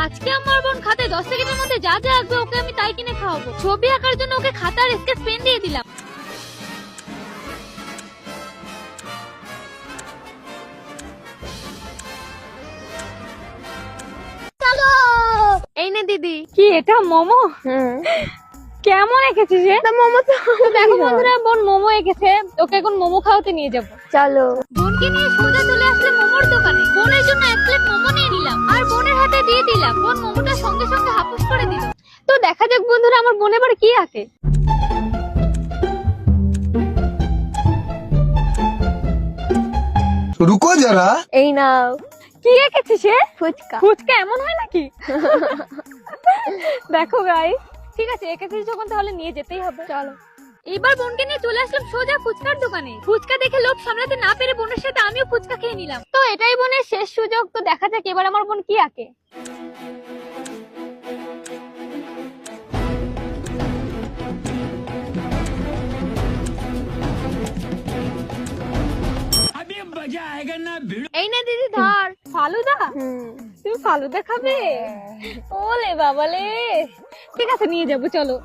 আজকে আমার বোন খাতে 10 সেকেন্ডের মধ্যে যা যা আঁকবে ওকে আমি তাই কিনে খাওয়াবো। ছবি আঁকার জন্য ওকে খাতা আর স্কেচ পেন দিয়ে দিলাম। চলো এই নে দিদি। কি এটা মোমো? কেমন এঁকেছিস রে? মোমো তো দেখো বন্ধুরা, বোন মোমো এঁকেছে, ওকে এখন মোমো খাওয়াতে নিয়ে যাবো। চলো। বোনকে নিয়ে সোজা চলে আসলে মোমোর দোকানে। বোনের জন্য 1 প্লেট মোমো নিয়ে নিলাম আর বোনের হাতে দিয়ে দিলাম। বোন মোমোটা সঙ্গে সঙ্গে হাপুস করে দিল। তো দেখা যাক বন্ধুরা আমার বোন এবার কি আঁকে। रुको जरा। এই নাও। কি এঁকেছিস সে? ফুচকা। ফুচকা এমন হয় নাকি? দেখো গাই, ঠিক আছে এঁকেছিস যখন তাহলে নিয়ে যেতেই হবে। চলো। এবার বোনকে নিয়ে চলে আসলাম সোজা ফুচকার দোকানে। ফুচকা দেখে লোভ সামলাতে না পেরে বোনের সাথে আমিও ফুচকা খেয়ে নিলাম। তো এটাই বোনের শেষ সুযোগ। তো দেখা যাক এবার আমার বোন কি আঁকে। এই না দিদি ধর ফালুদা। তুমি ফালুদা খাবে? ওলে বাবালে, ঠিক আছে নিয়ে যাবো চলো।